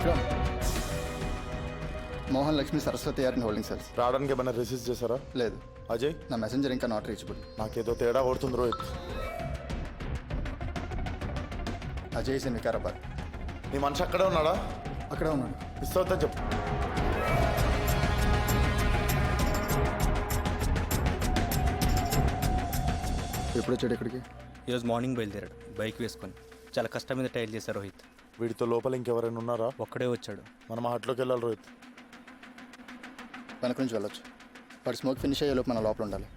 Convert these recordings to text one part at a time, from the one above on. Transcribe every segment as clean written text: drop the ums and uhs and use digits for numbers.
Vikram, Mohan Lakshmi Saraswati are in holding cells. రావడానికి ఏమైనా receive చేశారా? లేదు. అజయ్, నా మెసెంజర్ ఇంకా నాట్ రీచబుల్. నాకేదో తేడా కొడుతుంది రోహిత్. Ajay is in Vikarabad. నీ మనిషి అక్కడే ఉన్నాడా? అక్కడే ఉన్నాడు. మిస్ అవుతా చెప్పు. ఎప్పుడు వచ్చాడు ఇక్కడికి? ఈరోజు మార్నింగ్ బయలుదేరాడు బైక్ వేసుకొని. చాలా కష్టం మీద టైల్ చేశారు రోహిత్. వీడితో లోపల ఇంకెవరైనా ఉన్నారా? ఒక్కడే వచ్చాడు. మనం హాట్లోకి వెళ్ళాలి రోహిత్. వెనక నుంచి వెళ్ళొచ్చు. వాడు స్మోక్ ఫినిష్ అయ్యేలోపు మన లోపల ఉండాలి.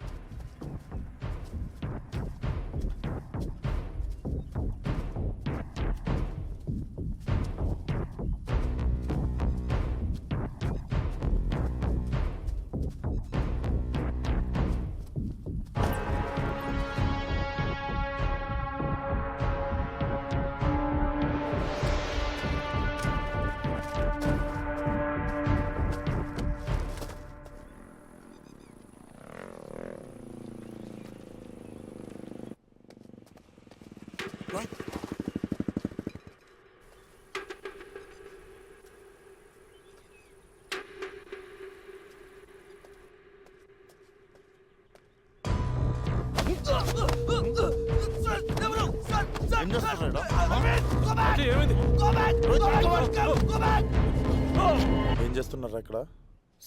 ఏం చేస్తున్నారా ఇక్కడ?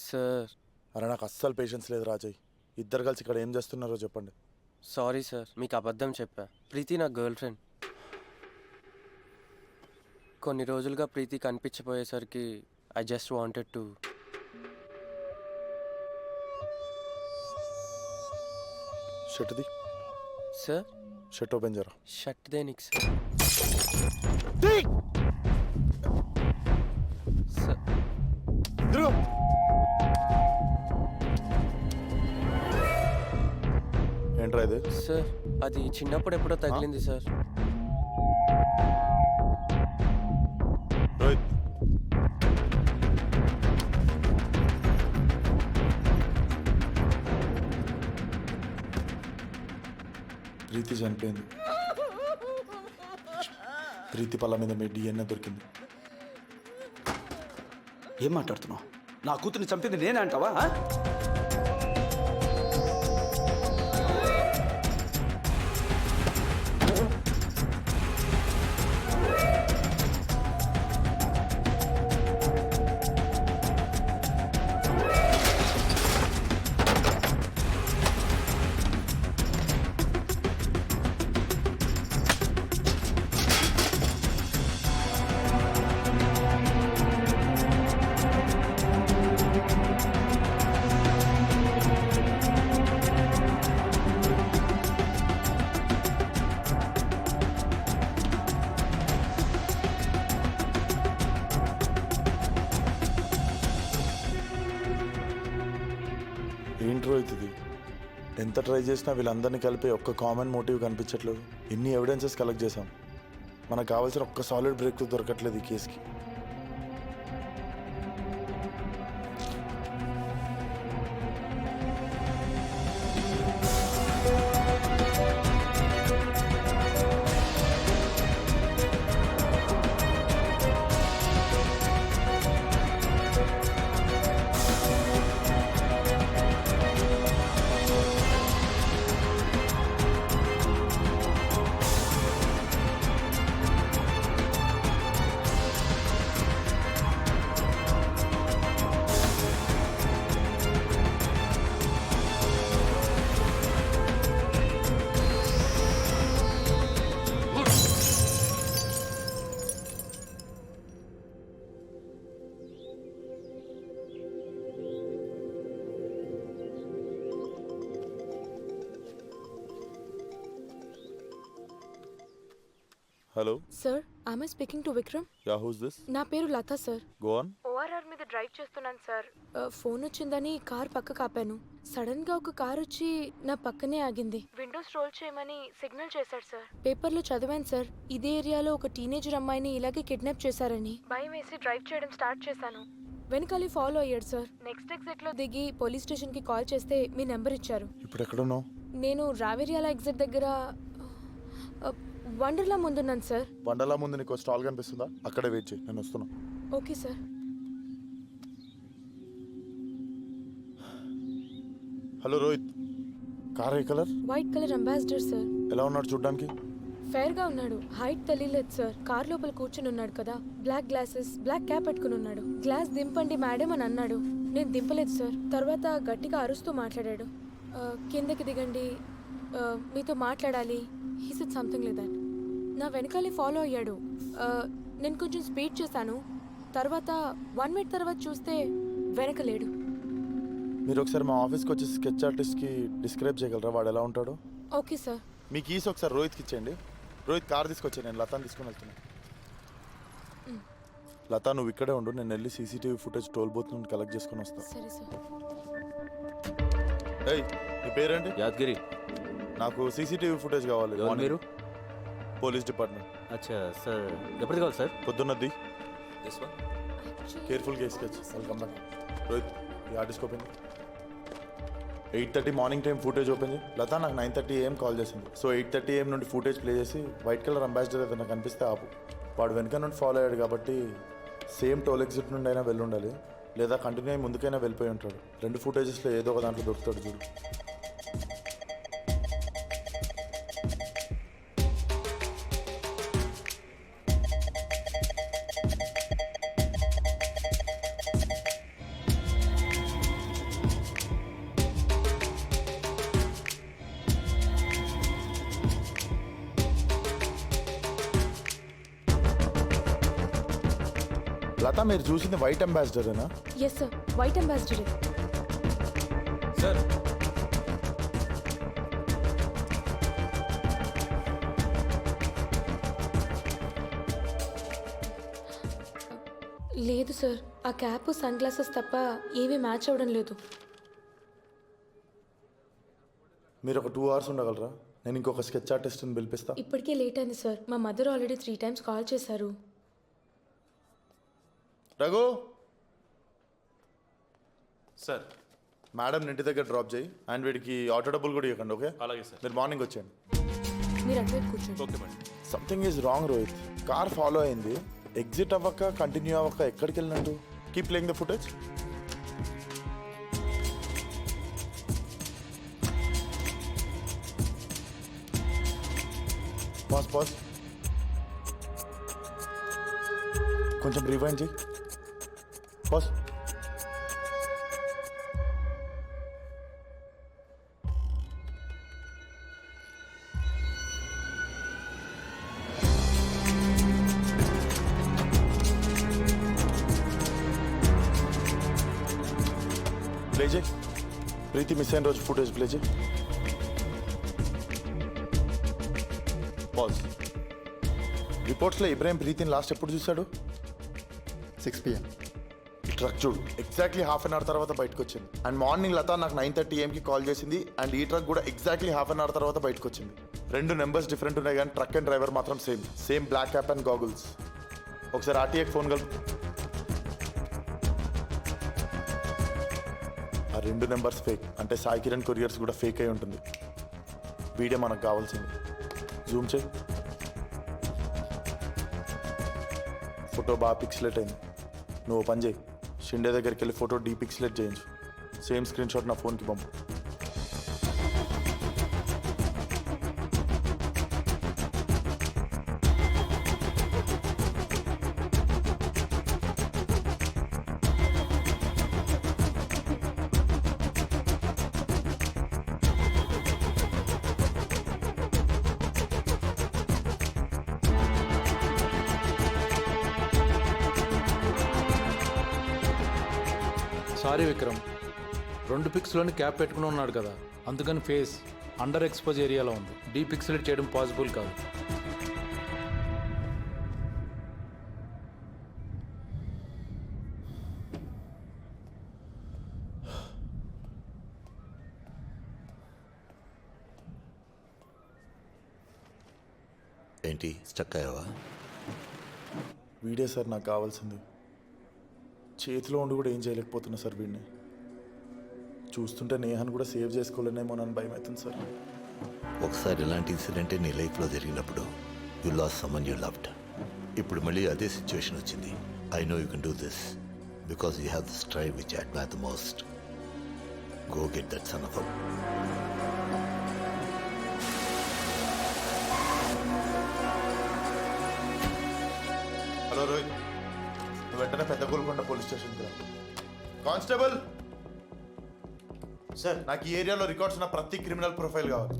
సార్, అరే నాకు అస్సలు పేషెన్స్ లేదు రాజయ్. ఇద్దరు కలిసి ఇక్కడ ఏం చేస్తున్నారో చెప్పండి. సారీ సార్, మీకు అబద్ధం చెప్పా. ప్రీతి నా గర్ల్ ఫ్రెండ్. కొన్ని రోజులుగా ప్రీతి కనిపించబోయేసరికి ఐ జస్ట్ వాంటెడ్ టు. షర్ట్ది. సార్, షర్ట్ ఓపెన్ చేయరా. షర్ట్ దేనికి సార్? సార్, ఏంట్రా ఇది? సార్, అది చిన్నప్పుడు ఎప్పుడో తగిలింది సార్. రోహిత్, ప్రీతి చనిపోయింది. ప్రీతి పళ్ళ మీద మీ డిఎన్ఏ దొరికింది. ఏం మాట్లాడుతున్నావు? నా కూతుర్ని చంపింది నేనే అంటావా? ఏంటి రోహిత్ ఇది? ఎంత ట్రై చేసినా వీళ్ళందరినీ కలిపి ఒక్క కామన్ మోటివ్ కనిపించట్లేదు. ఎన్ని ఎవిడెన్సెస్ కలెక్ట్ చేసాం, మనకు కావాల్సిన ఒక్క సాలిడ్ బ్రేక్ దొరకట్లేదు ఈ కేసుకి. Hello sir, I speaking to Vikram. Yeah, who's this? నా పేరు Latha sir. Go on. ORR మీద డ్రైవ్ చేస్తున్నాను సార్. ఫోన్ వచ్చిందని కార్ పక్కకు ఆపాను. సడన్ గా ఒక కార్ వచ్చి నా పక్కనే ఆగింది. విండోస్ రోల్ చేయమని సిగ్నల్ చేశాడు సార్. పేపర్లో చదివాను సార్, ఇదే ఏరియాలో ఒక టీనేజర్ అమ్మాయిని ఇలాగే కిడ్నాప్ చేశారని. భయం వేసి డ్రైవ్ చేయడం స్టార్ట్ చేశాను. వెనకాలే ఫాలో అయ్యాడు సార్. నెక్స్ట్ ఎగ్జిట్ లో దిగి పోలీస్ స్టేషన్ కి కాల్ చేస్తే మీ నెంబర్ ఇచ్చారు. ఇప్పుడు ఎక్కడున్నావు? నేను రావేరియాల ఎగ్జిట్ దగ్గర వండర్లా ముందున్నాను సార్. వండలా ముందు నీకు స్టాల్ కనిపిస్తుందా? అక్కడే వెయిట్ చేయి, నేను వస్తున్నా. Okay sir. Hello Rohit, car ఏ colour? White colour ambassador sir. ఎలా ఉన్నాడు చూడ్డానికి? ఫెయిర్ గా ఉన్నాడు. హైట్ తెలియలేదు సార్. కార్ లోపల కూర్చుని ఉన్నాడు కదా. బ్లాక్ గ్లాసెస్, బ్లాక్ క్యాప్ పెట్టుకుని ఉన్నాడు. గ్లాస్ దింపండి మేడం అని అన్నాడు. నేను దింపలేదు సార్. తర్వాత గట్టిగా అరుస్తూ మాట్లాడాడు. కిందకి దిగండి, మీతో మాట్లాడాలి. He said something like that. నా వెనకాలే ఫాలో అయ్యాడు. నేను కొంచెం స్పీడ్ చేశాను. తర్వాత 1 మినిట్ తర్వాత చూస్తే వెనక లేడు. మీరు ఒకసారి మా ఆఫీస్కి వచ్చి స్కెచ్ ఆర్టిస్ట్కి డిస్క్రైబ్ చేయగలరా వాడు ఎలా ఉంటాడో? Okay sir. మీ కీస్ ఒకసారి రోహిత్కి ఇచ్చేయండి. రోహిత్ కార్ తీసుకొచ్చాను, నేను లతాని తీసుకొని వెళ్తున్నాను. లతా నువ్వు ఇక్కడే ఉండు, నేను వెళ్ళి సీసీటీవీ ఫుటేజ్ టోల్ బూత్ నుండి కలెక్ట్ చేసుకొని వస్తాను. సరే సార్. ఏయ్, నీ పేరేంటి? యాదగిరి. నాకు సీసీటీవీ ఫుటేజ్ కావాలి. ఎవరు మీరు? Police department. అచ్చా సార్, ఎప్పటికి కావాలి సార్? పొద్దున్నది. కేర్ఫుల్ గా స్కెచ్. Welcome back. రోహిత్, ఈ artist open 8:30 morning time footage open చేయి. లతా నాకు 9:30 AM కాల్ చేసింది. సో 8:30 AM నుండి ఫుటేజ్ ప్లే చేసి వైట్ కలర్ అంబాసిడర్ ఏదైనా కనిపిస్తే ఆపు. వాడు వెనక నుండి ఫాలో అయ్యాడు కాబట్టి సేమ్ టోల్ ఎగ్జిట్ నుండి అయినా వెళ్ళి ఉండాలి, లేదా కంటిన్యూ అయ్యి ముందుకైనా వెళ్ళిపోయి ఉంటాడు. 2 ఫుటేజెస్లో ఏదో ఒక దాంట్లో దొరుకుతాడు చూడు. లతా, మీరు చూసింది వైట్ అంబాసిడరేనా? Yes sir, white ambassador. Sir లేదు సార్, ఆ క్యాప్ సన్ గ్లాసెస్ తప్ప ఏమీ మ్యాచ్ అవ్వడం లేదు. మీరు ఒక 2 hours ఉండగలరా? నేను ఇంకొక స్కెచ్ ఆర్టిస్ట్ని పిలిపిస్తా. ఇప్పటికే లేట్ అయింది సార్. మా మదర్ ఆల్రెడీ 3 times కాల్ చేశారు. రఘు సార్, మేడం ఇంటి దగ్గర డ్రాప్ చేయి. అండ్ వీడికి ఆటో డబ్బులు కూడా ఇవ్వకండి, ఓకే? అలాగే సార్. మీరు మార్నింగ్ వచ్చేయండి. మీరు అటువైపు కూర్చోండి. Okay madam. Something is wrong Rohit. Car follow అయింది, ఎగ్జిట్ అవ్వక కంటిన్యూ అవ్వక ఎక్కడికి వెళ్ళినట్టు? Keep playing the footage. Pass pass. కొంచెం రివైండ్ చేయి. పాస్. ప్లే చేయి. ప్రీతి మిస్ అయిన రోజు ఫుటేజ్ ప్లే చేయి. పాజ్. రిపోర్ట్స్లో ఇబ్రాహిం ప్రీతిని లాస్ట్ ఎప్పుడు చూశాడు? 6 PM. ట్రక్ చూడు, ఎగ్జాక్ట్లీ హాఫ్ అన్ అవర్ తర్వాత బయటకు వచ్చింది. అండ్ మార్నింగ్ లతా నాకు 9:30 AM కాల్ చేసింది. అండ్ ఈ ట్రక్ కూడా ఎగ్జాక్ట్లీ హాఫ్ అన్ అవర్ తర్వాత బయటకు వచ్చింది. 2 నెంబర్స్ డిఫరెంట్ ఉన్నాయి కానీ ట్రక్ అండ్ డ్రైవర్ మాత్రం same black cap and goggles. ఒకసారి ఆర్టీఏకి ఫోన్ కలుపు. ఆ 2 నెంబర్స్ ఫేక్ అంటే సాయి కిరణ్ కొరియర్స్ కూడా ఫేక్ అయి ఉంటుంది. వీడియో మనకు కావాల్సింది. జూమ్ చేయి. ఫోటో బాగా పిక్సలేట్ అయింది. నువ్వు పని చేయి, షిండే దగ్గరికి వెళ్ళి ఫోటో డీపిక్సలేట్ చేయించు. సేమ్ స్క్రీన్ షాట్ నా ఫోన్కి పంపు. సారీ విక్రమ్, 2 పిక్స్లోని క్యాప్ పెట్టుకుని ఉన్నాడు కదా, అందుకని ఫేస్ అండర్ ఎక్స్పోజ్ ఏరియాలో ఉంది. డీపిక్సలేట్ చేయడం పాసిబుల్ కాదు. ఏంటి స్టక్ అయ్యావా? వీడియో సార్ నాకు కావాల్సింది. చేతిలో ఉండి కూడా ఏం చేయలేకపోతున్నా సార్. వీడిని చూస్తుంటే నేహాన్ని కూడా సేవ్ చేసుకోలేనేమో అని భయం అవుతుంది సార్. ఒకసారి ఇలాంటి ఇన్సిడెంట్ నీ లైఫ్లో జరిగినప్పుడు you lost someone you loved. ఇప్పుడు మళ్ళీ అదే సిచ్యువేషన్ వచ్చింది. I know you can do this because you have the strive which I admire the most. Go get that son of hello Rohit, నువ్వు వెంటనే పెద్ద గోల్కొండ పోలీస్ స్టేషన్కి రా. కానిస్టేబుల్ సార్, నాకు ఈ ఏరియాలో రికార్డ్స్ ఉన్న ప్రతి క్రిమినల్ ప్రొఫైల్ కావాలి.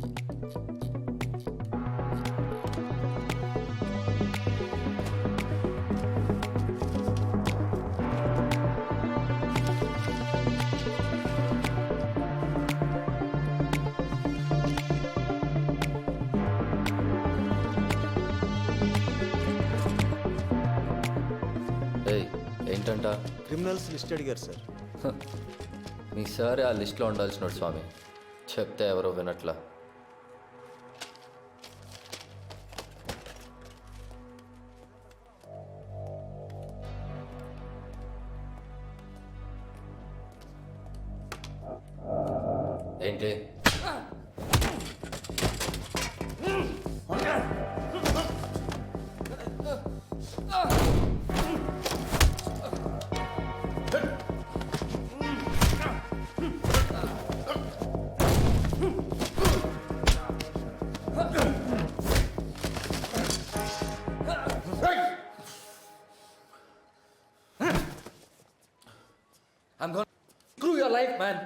ఏయ్ ఏంటంట క్రిమినల్స్ లిస్ట్ అడిగారు సార్. మీ సారే ఆ లిస్ట్లో ఉండాల్సినాడు స్వామి. చెప్తే ఎవరో వినట్లా. ఏంటి I'm gonna screw your life, man.